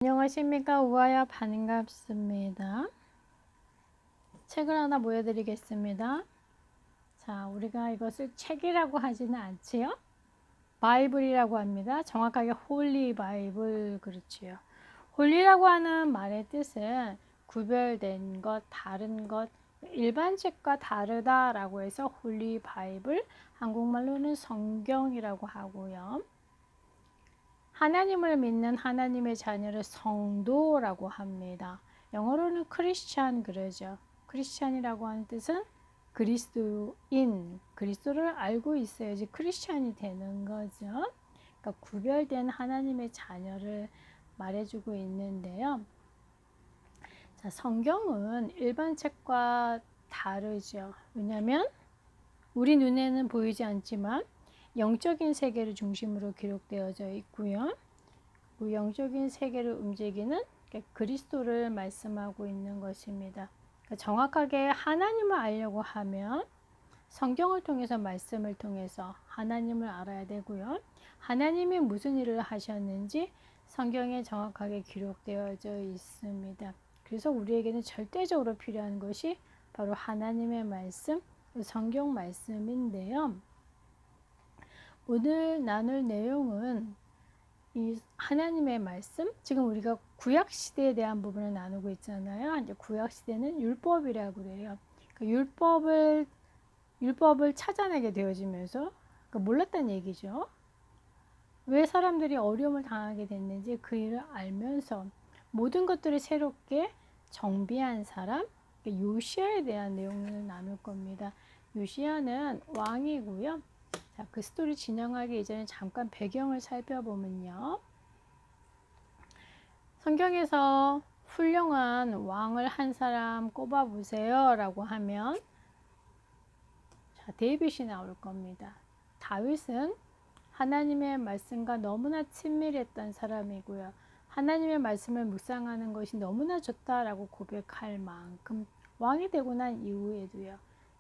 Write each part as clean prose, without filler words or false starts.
안녕하십니까. 우아야 반갑습니다. 책을 하나 보여드리겠습니다. 자, 우리가 이것을 책이라고 하지는 않지요. 바이블이라고 합니다. 정확하게 홀리 바이블, 그렇지요. 홀리라고 하는 말의 뜻은 구별된 것, 다른 것, 일반 책과 다르다라고 해서 홀리 바이블, 한국말로는 성경이라고 하고요. 하나님을 믿는 하나님의 자녀를 성도라고 합니다. 영어로는 크리스찬 그러죠. 크리스찬이라고 하는 뜻은 그리스도인, 그리스도를 알고 있어야지 크리스찬이 되는 거죠. 그러니까 구별된 하나님의 자녀를 말해주고 있는데요. 자, 성경은 일반 책과 다르죠. 왜냐하면 우리 눈에는 보이지 않지만 영적인 세계를 중심으로 기록되어져 있고요. 그 영적인 세계를 움직이는 그리스도를 말씀하고 있는 것입니다. 그러니까 정확하게 하나님을 알려고 하면 성경을 통해서 말씀을 통해서 하나님을 알아야 되고요. 하나님이 무슨 일을 하셨는지 성경에 정확하게 기록되어져 있습니다. 그래서 우리에게는 절대적으로 필요한 것이 바로 하나님의 말씀, 성경 말씀인데요. 오늘 나눌 내용은 이 하나님의 말씀, 지금 우리가 구약 시대에 대한 부분을 나누고 있잖아요. 이제 구약 시대는 율법이라고 그래요. 율법을 찾아내게 되어지면서 몰랐다는 얘기죠. 왜 사람들이 어려움을 당하게 됐는지 그 일을 알면서 모든 것들을 새롭게 정비한 사람, 요시야에 대한 내용을 나눌 겁니다. 요시야는 왕이고요. 자, 그 스토리 진행하기 이전에 잠깐 배경을 살펴보면요. 성경에서 훌륭한 왕을 한 사람 꼽아보세요 라고 하면 자, 데이빗이 나올 겁니다. 다윗은 하나님의 말씀과 너무나 친밀했던 사람이고요. 하나님의 말씀을 묵상하는 것이 너무나 좋다라고 고백할 만큼 왕이 되고 난 이후에도요.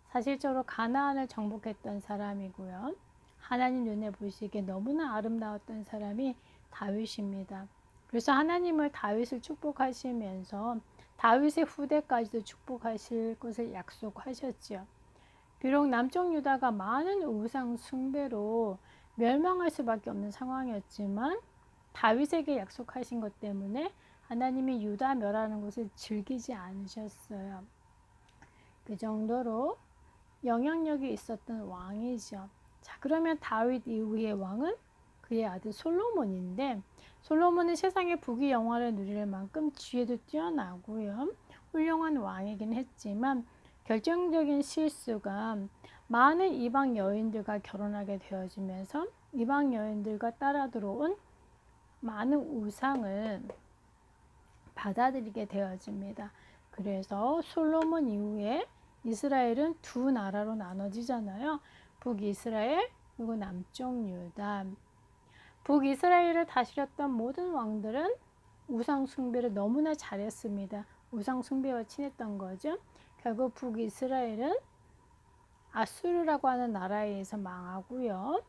사실적으로 가나안을 정복했던 사람이고요. 하나님 눈에 보시기에 너무나 아름다웠던 사람이 다윗입니다. 그래서 하나님을 다윗을 축복하시면서 다윗의 후대까지도 축복하실 것을 약속하셨죠. 비록 남쪽 유다가 많은 우상 숭배로 멸망할 수밖에 없는 상황이었지만 다윗에게 약속하신 것 때문에 하나님이 유다 멸하는 것을 즐기지 않으셨어요. 그 정도로 영향력이 있었던 왕이죠. 자, 그러면 다윗 이후의 왕은 그의 아들 솔로몬인데 솔로몬은 세상의 부귀 영화를 누릴 만큼 지혜도 뛰어나고요. 훌륭한 왕이긴 했지만 결정적인 실수가 많은 이방 여인들과 결혼하게 되어지면서 이방 여인들과 따라 들어온 많은 우상을 받아들이게 되어집니다. 그래서 솔로몬 이후에 이스라엘은 두 나라로 나눠지잖아요. 북이스라엘 그리고 남쪽 유다. 북이스라엘을 다스렸던 모든 왕들은 우상 숭배를 너무나 잘했습니다. 우상 숭배와 친했던 거죠. 결국 북이스라엘은 아수르라고 하는 나라에 의해서 망하고요.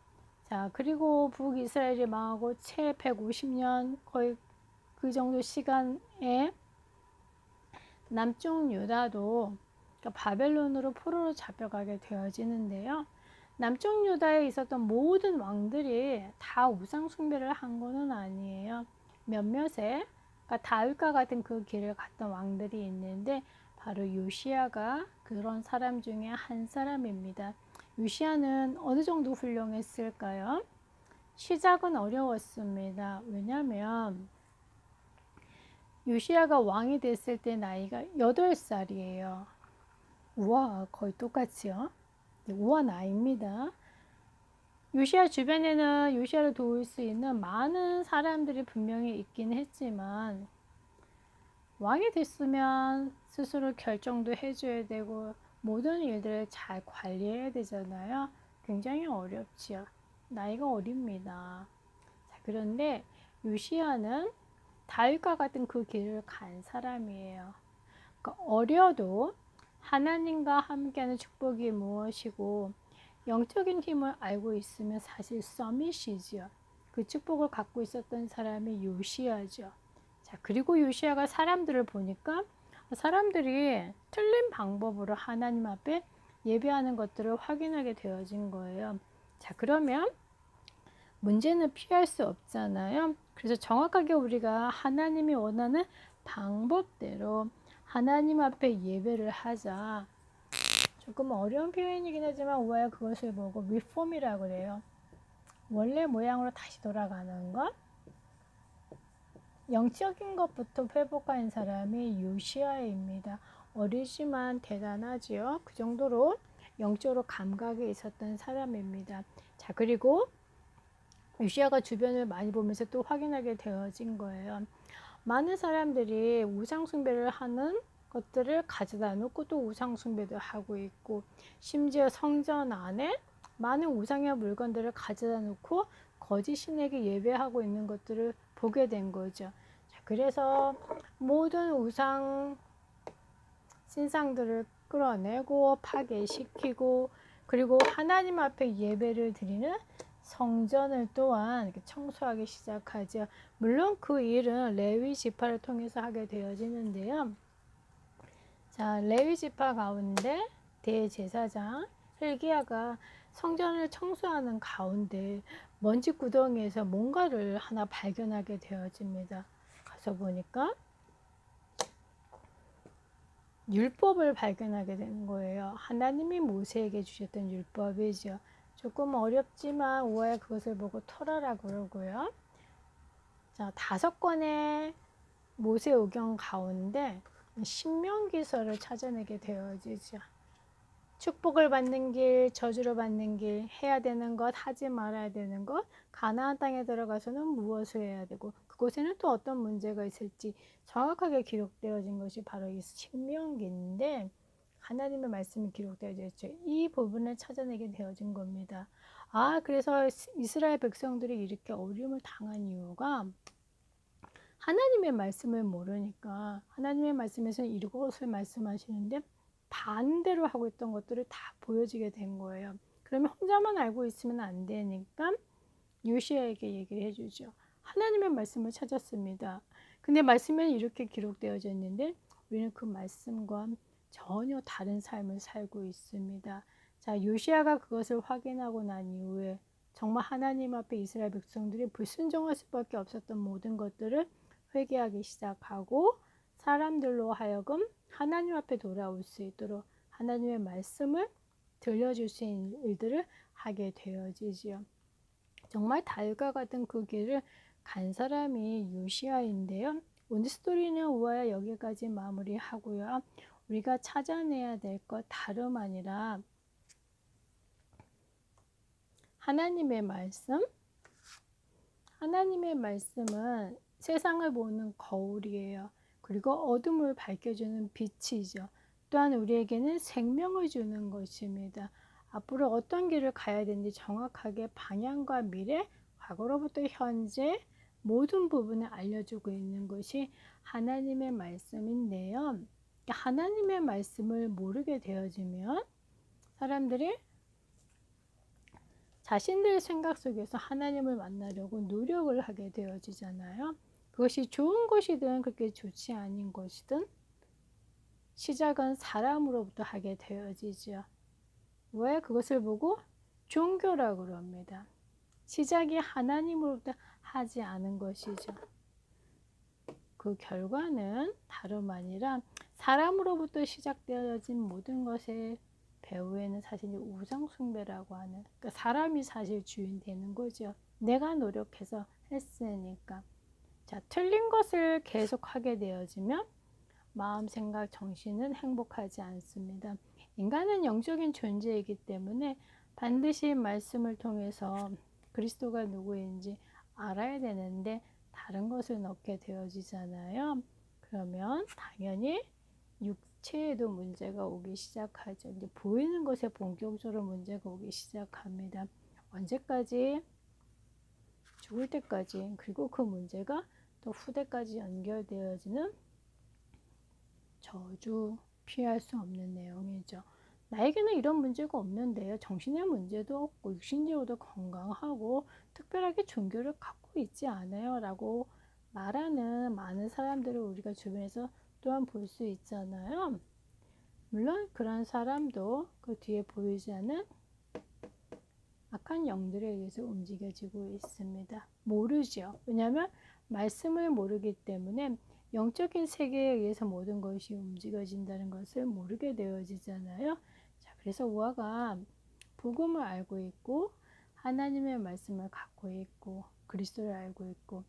자, 그리고 북이스라엘이 망하고 채 150년 거의 그 정도 시간에 남쪽 유다도 그러니까 바벨론으로 포로로 잡혀가게 되어지는데요. 남쪽 유다에 있었던 모든 왕들이 다 우상 숭배를 한 것은 아니에요. 몇몇의 그러니까 다윗과 같은 그 길을 갔던 왕들이 있는데 바로 요시야가 그런 사람 중에 한 사람입니다. 요시야는 어느 정도 훌륭했을까요? 시작은 어려웠습니다. 왜냐하면 요시야가 왕이 됐을 때 나이가 8살이에요. 우와, 거의 똑같이요. 우와 나이입니다. 요시야 주변에는 요시야를 도울 수 있는 많은 사람들이 분명히 있긴 했지만 왕이 됐으면 스스로 결정도 해줘야 되고 모든 일들을 잘 관리해야 되잖아요. 굉장히 어렵지요. 나이가 어립니다. 자, 그런데 요시야는 다윗과 같은 그 길을 간 사람이에요. 그러니까 어려도 하나님과 함께하는 축복이 무엇이고 영적인 힘을 알고 있으면 사실 서밋이죠. 그 축복을 갖고 있었던 사람이 요시야죠. 자, 그리고 요시야가 사람들을 보니까 사람들이 틀린 방법으로 하나님 앞에 예배하는 것들을 확인하게 되어진 거예요. 자, 그러면 문제는 피할 수 없잖아요. 그래서 정확하게 우리가 하나님이 원하는 방법대로 하나님 앞에 예배를 하자. 조금 어려운 표현이긴 하지만 우아야 그것을 보고 리폼이라고 그래요. 원래 모양으로 다시 돌아가는 것. 영적인 것부터 회복한 사람이 요시야입니다. 어리지만 대단하지요. 그 정도로 영적으로 감각이 있었던 사람입니다. 자, 그리고 요시야가 주변을 많이 보면서 또 확인하게 되어진 거예요. 많은 사람들이 우상 숭배를 하는 것들을 가져다 놓고 또 우상 숭배도 하고 있고, 심지어 성전 안에 많은 우상의 물건들을 가져다 놓고 거짓 신에게 예배하고 있는 것들을 보게 된 거죠. 자, 그래서 모든 우상 신상들을 끌어내고 파괴시키고, 그리고 하나님 앞에 예배를 드리는 성전을 또한 청소하기 시작하죠. 물론 그 일은 레위 지파를 통해서 하게 되어지는데요. 자, 레위 지파 가운데 대제사장 hil기야가 성전을 청소하는 가운데 먼지 구덩이에서 뭔가를 하나 발견하게 되어집니다. 가서 보니까 율법을 발견하게 되는 거예요. 하나님이 모세에게 주셨던 율법이죠. 조금 어렵지만 우아야 그것을 보고 털어라 그러고요. 자, 5권의 모세오경 가운데 신명기서를 찾아내게 되어지죠. 축복을 받는 길, 저주를 받는 길, 해야 되는 것, 하지 말아야 되는 것, 가나안 땅에 들어가서는 무엇을 해야 되고 그곳에는 또 어떤 문제가 있을지 정확하게 기록되어진 것이 바로 이 신명기인데, 하나님의 말씀이 기록되어져 있죠. 이 부분을 찾아내게 되어진 겁니다. 아, 그래서 이스라엘 백성들이 이렇게 어려움을 당한 이유가 하나님의 말씀을 모르니까, 하나님의 말씀에서 이것을 말씀하시는데 반대로 하고 있던 것들을 다 보여지게 된 거예요. 그러면 혼자만 알고 있으면 안 되니까 요시야에게 얘기를 해주죠. 하나님의 말씀을 찾았습니다. 근데 말씀에는 이렇게 기록되어져 있는데 우리는 그 말씀과 전혀 다른 삶을 살고 있습니다. 자, 요시야가 그것을 확인하고 난 이후에 정말 하나님 앞에 이스라엘 백성들이 불순종할 수밖에 없었던 모든 것들을 회개하기 시작하고, 사람들로 하여금 하나님 앞에 돌아올 수 있도록 하나님의 말씀을 들려줄 수 있는 일들을 하게 되어지지요. 정말 달과 같은 그 길을 간 사람이 요시야인데요. 오늘 스토리는 우아야 여기까지 마무리하고요. 우리가 찾아내야 될 것 다름 아니라 하나님의 말씀. 하나님의 말씀은 세상을 보는 거울이에요. 그리고 어둠을 밝혀주는 빛이죠. 또한 우리에게는 생명을 주는 것입니다. 앞으로 어떤 길을 가야 되는지 정확하게 방향과 미래, 과거로부터 현재 모든 부분을 알려주고 있는 것이 하나님의 말씀인데요. 하나님의 말씀을 모르게 되어지면 사람들이 자신들의 생각 속에서 하나님을 만나려고 노력을 하게 되어지잖아요. 그것이 좋은 것이든 그렇게 좋지 않은 것이든 시작은 사람으로부터 하게 되어지죠. 왜? 그것을 보고 종교라고 합니다. 시작이 하나님으로부터 하지 않은 것이죠. 그 결과는 다름 아니라 사람으로부터 시작되어진 모든 것의 배후에는 사실 우상 숭배라고 하는, 그러니까 사람이 사실 주인 되는 거죠. 내가 노력해서 했으니까. 자, 틀린 것을 계속하게 되어지면 마음, 생각, 정신은 행복하지 않습니다. 인간은 영적인 존재이기 때문에 반드시 말씀을 통해서 그리스도가 누구인지 알아야 되는데 다른 것을 넣게 되어지잖아요. 그러면 당연히 육체에도 문제가 오기 시작하죠. 이제 보이는 것에 본격적으로 문제가 오기 시작합니다. 언제까지? 죽을 때까지. 그리고 그 문제가 또 후대까지 연결되어지는 저주, 피할 수 없는 내용이죠. 나에게는 이런 문제가 없는데요. 정신의 문제도 없고 육신적으로도 건강하고 특별하게 종교를 갖고 있지 않아요 라고 말하는 많은 사람들을 우리가 주변에서 또한 볼 수 있잖아요. 물론 그런 사람도 그 뒤에 보이지 않는 악한 영들에 의해서 움직여지고 있습니다. 모르죠. 왜냐하면 말씀을 모르기 때문에 영적인 세계에 의해서 모든 것이 움직여진다는 것을 모르게 되어지잖아요. 자, 그래서 우화가 복음을 알고 있고 하나님의 말씀을 갖고 있고 그리스도를 알고 있고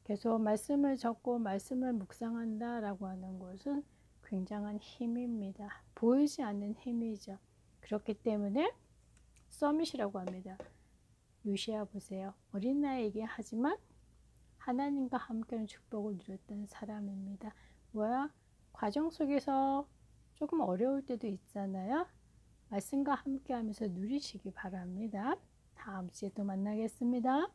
계속 말씀을 적고 말씀을 묵상한다라고 하는 것은 굉장한 힘입니다. 보이지 않는 힘이죠. 그렇기 때문에 서밋이라고 합니다. 요시야 보세요. 어린 나이이긴 하지만 하나님과 함께하는 축복을 누렸던 사람입니다. 뭐야? 과정 속에서 조금 어려울 때도 있잖아요. 말씀과 함께하면서 누리시기 바랍니다. 다음 주에 또 만나겠습니다.